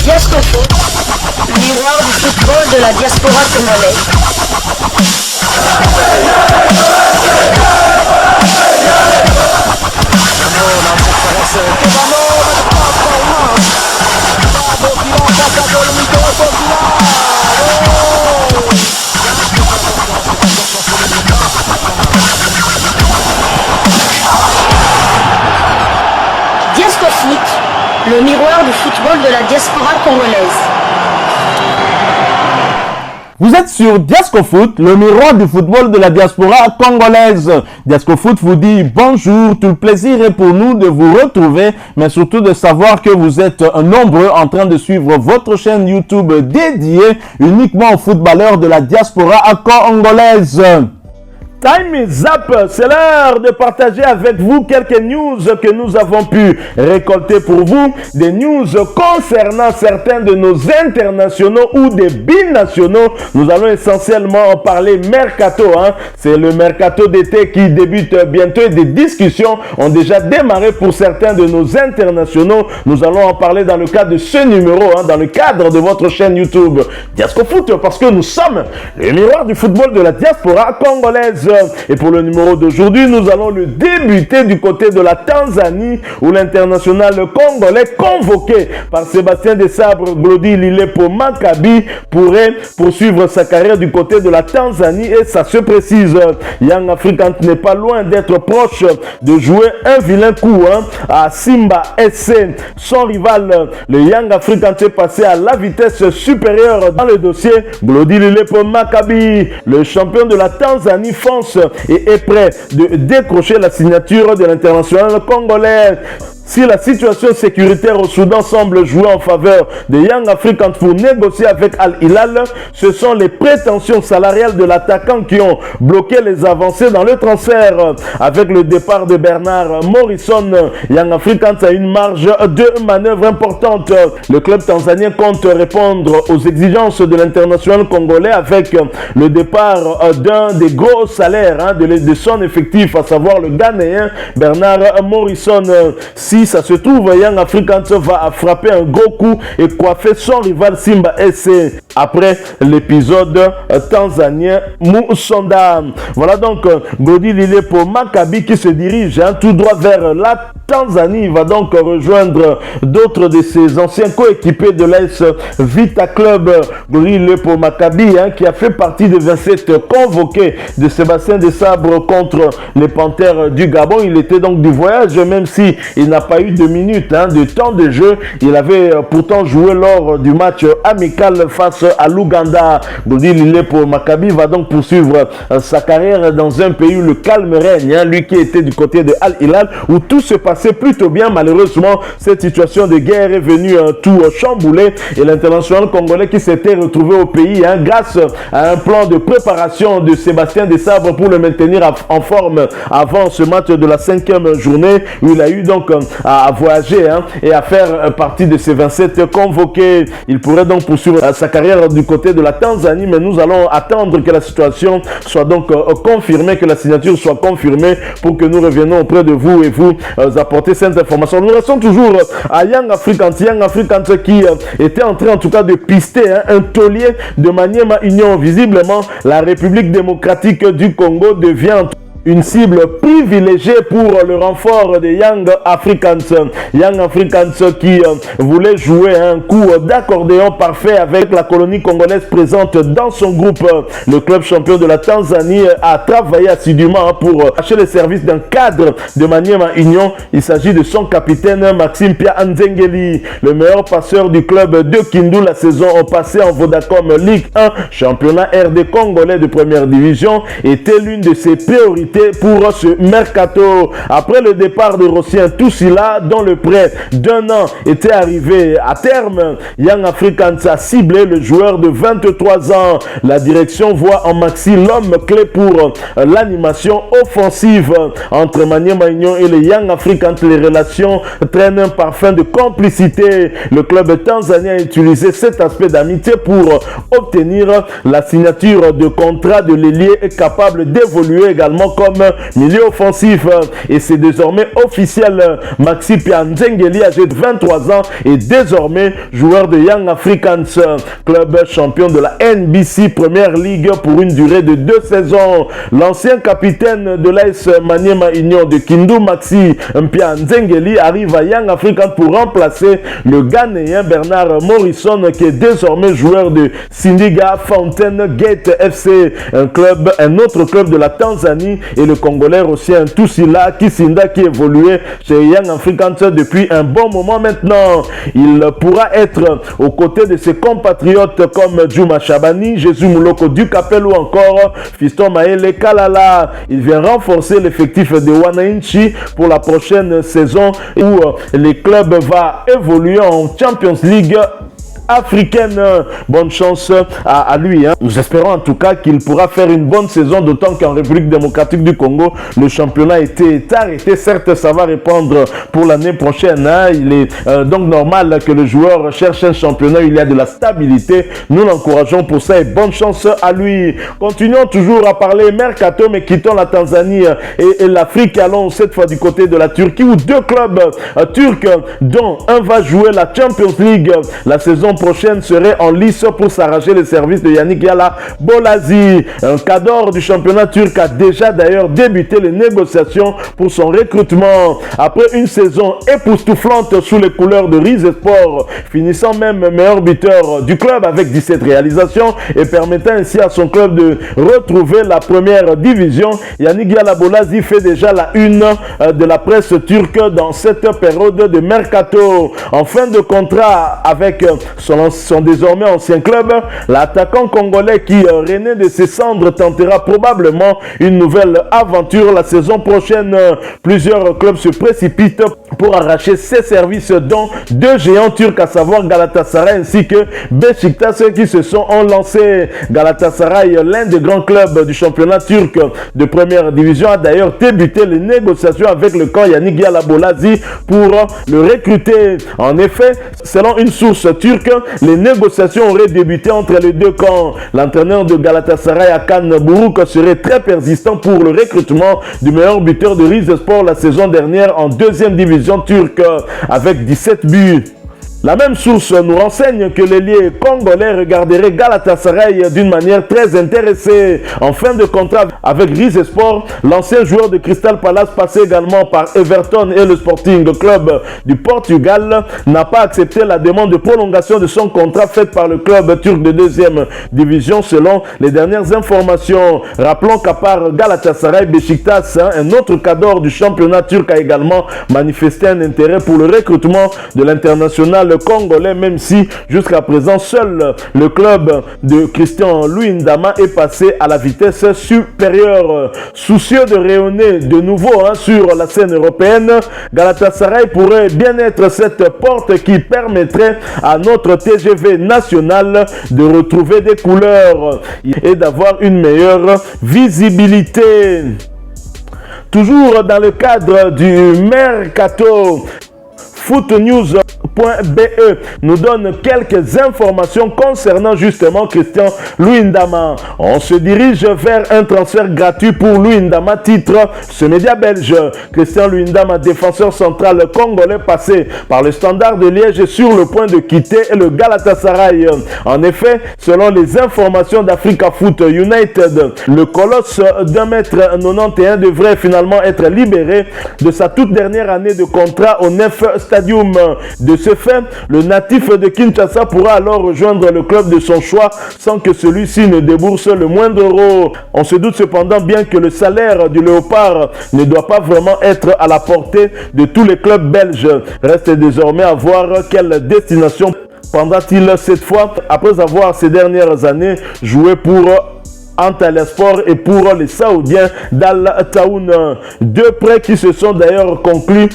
Diasco Foot, miroir du football de la diaspora congolaise. Diasco Foot, le miroir du football de la diaspora congolaise. Vous êtes sur Diasco Foot, le miroir du football de la diaspora congolaise. Diasco Foot vous dit bonjour, tout le plaisir est pour nous de vous retrouver, mais surtout de savoir que vous êtes nombreux en train de suivre votre chaîne YouTube dédiée uniquement aux footballeurs de la diaspora congolaise. Time is up, c'est l'heure de partager avec vous quelques news que nous avons pu récolter pour vous, des news concernant certains de nos internationaux ou des binationaux. Nous allons essentiellement parler mercato, c'est le mercato d'été qui débute bientôt et des discussions ont déjà démarré pour certains de nos internationaux. Nous allons en parler dans le cadre de ce numéro, dans le cadre de votre chaîne YouTube Diasco Foot, parce que nous sommes le miroir du football de la diaspora congolaise. Et pour le numéro d'aujourd'hui, nous allons le débuter du côté de la Tanzanie, où l'international congolais convoqué par Sébastien Desabre Glody Lilepo Maccabi pourrait poursuivre sa carrière du côté de la Tanzanie. Et ça se précise, Young Africans n'est pas loin d'être proche de jouer un vilain coup à Simba SC. Son rival, le Young Africans, est passé à la vitesse supérieure dans le dossier. Glody Lilepo Maccabi, le champion de la Tanzanie, fonce et est prêt de décrocher la signature de l'international congolais. Si la situation sécuritaire au Soudan semble jouer en faveur de Young Africans pour négocier avec Al Hilal, ce sont les prétentions salariales de l'attaquant qui ont bloqué les avancées dans le transfert. Avec le départ de Bernard Morrison, Young Africans a une marge de manœuvre importante. Le club tanzanien compte répondre aux exigences de l'international congolais avec le départ d'un des gros salaires de son effectif, à savoir le Ghanéen Bernard Morrison. Si ça se trouve, Young Africans va frapper un gros coup et coiffer son rival Simba SC après l'épisode tanzanien Musonda. Voilà donc Glody Lilepo Maccabi qui se dirige tout droit vers la Tanzanie. Il va donc rejoindre d'autres de ses anciens coéquipiers de l'AS Vita Club. Glody Lilepo Maccabi qui a fait partie des 27 convoqués de Sébastien Desabre contre les Panthères du Gabon. Il était donc du voyage, même si il n'a pas eu de minutes de temps de jeu. Il avait pourtant joué lors du match amical face à l'Ouganda. Glody Lilepo Maccabi va donc poursuivre sa carrière dans un pays où le calme règne. Lui qui était du côté de Al Hilal où tout se passait plutôt bien. Malheureusement, cette situation de guerre est venue tout chambouler et l'international congolais qui s'était retrouvé au pays grâce à un plan de préparation de Sébastien Desabre pour le maintenir en forme avant ce match de la 5e journée où il a eu donc à voyager et à faire partie de ces 27 convoqués. Il pourrait donc poursuivre sa carrière du côté de la Tanzanie, mais nous allons attendre que la situation soit donc confirmée, que la signature soit confirmée pour que nous reviennons auprès de vous et vous apporter cette information. Nous restons toujours à Young Africans qui était en train en tout cas de pister un taulier de Maniema Union. Visiblement, la République démocratique du Congo devient une cible privilégiée pour le renfort des Young Africans. Young Africans qui voulait jouer un coup d'accordéon parfait avec la colonie congolaise présente dans son groupe. Le club champion de la Tanzanie a travaillé assidûment pour acheter les services d'un cadre de Maniema Union. Il s'agit de son capitaine Maxime Pia Nzengeli, le meilleur passeur du club de Kindu la saison passée en Vodacom Ligue 1, championnat RD congolais de première division, était l'une de ses priorités pour ce mercato. Après le départ de Rossien Toussila, dont le prêt d'1 an était arrivé à terme, Young Africans a ciblé le joueur de 23 ans. La direction voit en Maxi l'homme clé pour l'animation offensive entre Maniema Union et les Young Africans. Les relations traînent un parfum de complicité. Le club tanzanien a utilisé cet aspect d'amitié pour obtenir la signature de contrat de l'ailier capable d'évoluer également comme milieu offensif. Et c'est désormais officiel. Maxi Pianzengeli, âgé de 23 ans, est désormais joueur de Young Africans, club champion de la NBC Premier League pour une durée de 2 saisons. L'ancien capitaine de l'AS Maniema Union de Kindu, Maxi Pianzengeli, arrive à Young Africans pour remplacer le Ghanéen Bernard Morrison, qui est désormais joueur de Sindiga Fountain Gate FC, un autre club de la Tanzanie, et le Congolais Rosien Toussila Kisinda, qui évoluait chez Young Africans depuis un bon moment maintenant. Il pourra être aux côtés de ses compatriotes comme Djouma Chabani, Jésus Mouloko Dukapel ou encore Fiston Maele Kalala. Il vient renforcer l'effectif de Wananchi pour la prochaine saison où les clubs vont évoluer en Champions League africaine. Bonne chance à lui. Nous espérons en tout cas qu'il pourra faire une bonne saison, d'autant qu'en République démocratique du Congo, le championnat était arrêté. Certes, ça va répondre pour l'année prochaine. Il est donc normal que le joueur cherche un championnat où il y a de la stabilité. Nous l'encourageons pour ça et bonne chance à lui. Continuons toujours à parler mercato, mais quittons la Tanzanie et l'Afrique. Allons cette fois du côté de la Turquie où 2 clubs turcs, dont un va jouer la Champions League la saison prochaine, serait en lice pour s'arracher les services de Yannick Yala Bolazi. Un cadre du championnat turc a déjà d'ailleurs débuté les négociations pour son recrutement. Après une saison époustouflante sous les couleurs de Rizespor, finissant même meilleur buteur du club avec 17 réalisations et permettant ainsi à son club de retrouver la première division, Yannick Yala Bolazi fait déjà la une de la presse turque dans cette période de mercato. En fin de contrat avec son désormais ancien club, l'attaquant congolais qui renaît de ses cendres tentera probablement une nouvelle aventure la saison prochaine. Plusieurs clubs se précipitent pour arracher ses services, dont 2 géants turcs, à savoir Galatasaray ainsi que Beşiktaş, qui se sont lancés. Galatasaray, l'un des grands clubs du championnat turc de première division, a d'ailleurs débuté les négociations avec le camp Yannick Yala Bolazi pour le recruter. En effet, selon une source turque, les négociations auraient débuté entre les 2 camps. L'entraîneur de Galatasaray, Hakan Buruk, serait très persistant pour le recrutement du meilleur buteur de Rizespor la saison dernière en 2e division turque avec 17 buts. La même source nous renseigne que l'ailier congolais regarderait Galatasaray d'une manière très intéressée. En fin de contrat avec Rizespor, l'ancien joueur de Crystal Palace, passé également par Everton et le Sporting Club du Portugal, n'a pas accepté la demande de prolongation de son contrat faite par le club turc de 2e division selon les dernières informations. Rappelons qu'à part Galatasaray, Beşiktaş, un autre cadre du championnat turc, a également manifesté un intérêt pour le recrutement de l'international congolais, même si jusqu'à présent seul le club de Christian Louis Ndama est passé à la vitesse supérieure. Soucieux de rayonner de nouveau sur la scène européenne, Galatasaray pourrait bien être cette porte qui permettrait à notre TGV national de retrouver des couleurs et d'avoir une meilleure visibilité. Toujours dans le cadre du mercato, footnews.be nous donne quelques informations concernant justement Christian Louis Ndama. On se dirige vers un transfert gratuit pour Louis Ndama, titre ce média belge. Christian Louis Ndama, défenseur central congolais passé par le Standard de Liège, est sur le point de quitter le Galatasaray. En effet, selon les informations d'Africa Foot United, le colosse d'1m91 devrait finalement être libéré de sa toute dernière année de contrat au Nef Stadium. De ce fait, le natif de Kinshasa pourra alors rejoindre le club de son choix sans que celui-ci ne débourse le moindre euro. On se doute cependant bien que le salaire du Léopard ne doit pas vraiment être à la portée de tous les clubs belges. Reste désormais à voir quelle destination prendra-t-il cette fois, après avoir ces dernières années joué pour Antalyaspor et pour les Saoudiens d'Al Taoun. 2 prêts qui se sont d'ailleurs conclus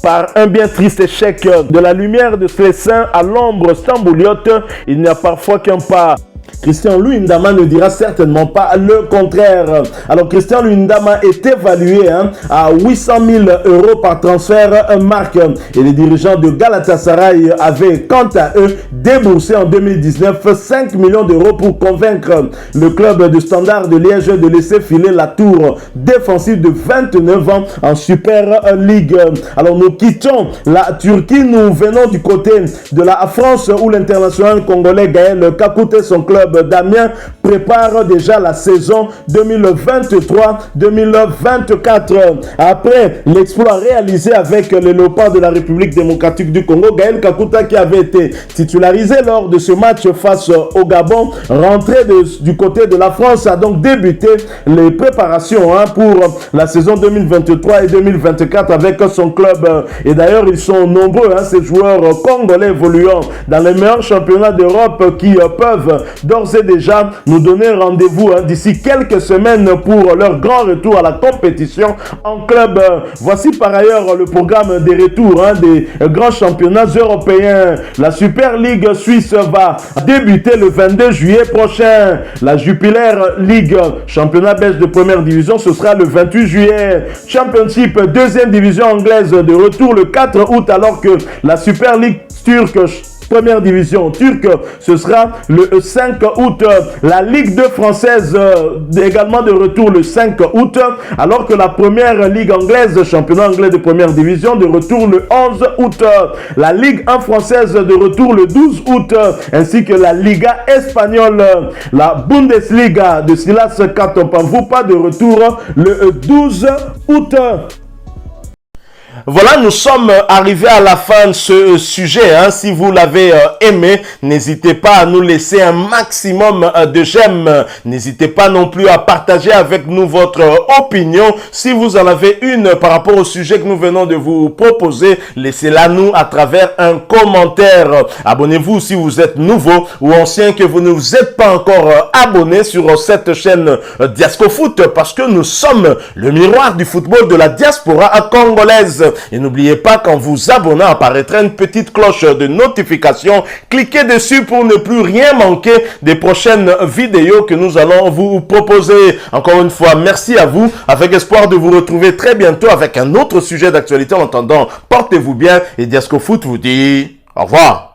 par un bien triste échec. De la lumière de Slessin à l'ombre stambouliote, il n'y a parfois qu'un pas. Christian Luyendama ne dira certainement pas le contraire. Alors Christian Luyendama est évalué à 800 000 € par transfert marque. Et les dirigeants de Galatasaray avaient quant à eux déboursé en 2019 5 millions d'euros pour convaincre le club de Standard de Liège de laisser filer la tour défensive de 29 ans en Super League. Alors nous quittons la Turquie, nous venons du côté de la France où l'international congolais Gaël Kakuta, son club d'Amiens, prépare déjà la saison 2023-2024. Après l'exploit réalisé avec les Léopards de la République démocratique du Congo, Gaël Kakuta, qui avait été titularisé lors de ce match face au Gabon, rentré du côté de la France, a donc débuté les préparations pour la saison 2023 et 2024 avec son club. Et d'ailleurs, ils sont nombreux, ces joueurs congolais évoluant dans les meilleurs championnats d'Europe qui peuvent d'ores et déjà nous donner rendez-vous d'ici quelques semaines pour leur grand retour à la compétition en club. Voici par ailleurs le programme des retours des grands championnats européens. La Super League Suisse va débuter le 22 juillet prochain. La Jupiler League, championnat belge de première division, ce sera le 28 juillet. Championship, deuxième division anglaise, de retour le 4 août, alors que la Super League turque, première division turque, ce sera le 5 août. La Ligue 2 française également de retour le 5 août, alors que la première Ligue anglaise, championnat anglais de première division, de retour le 11 août. La Ligue 1 française de retour le 12 août, ainsi que la Liga espagnole. La Bundesliga de Silas Katompamvoupa de retour le 12 août. Voilà, nous sommes arrivés à la fin de ce sujet. Si vous l'avez aimé, n'hésitez pas à nous laisser un maximum de j'aime. N'hésitez pas non plus à partager avec nous votre opinion. Si vous en avez une par rapport au sujet que nous venons de vous proposer, laissez-la nous à travers un commentaire. Abonnez-vous si vous êtes nouveau ou ancien, que vous ne vous êtes pas encore abonné sur cette chaîne Diascofoot, parce que nous sommes le miroir du football de la diaspora congolaise. Et n'oubliez pas qu'en vous abonnant apparaîtra une petite cloche de notification. Cliquez dessus pour ne plus rien manquer des prochaines vidéos que nous allons vous proposer. Encore une fois, merci à vous, avec espoir de vous retrouver très bientôt avec un autre sujet d'actualité. En attendant, portez-vous bien et Diascofoot vous dit au revoir.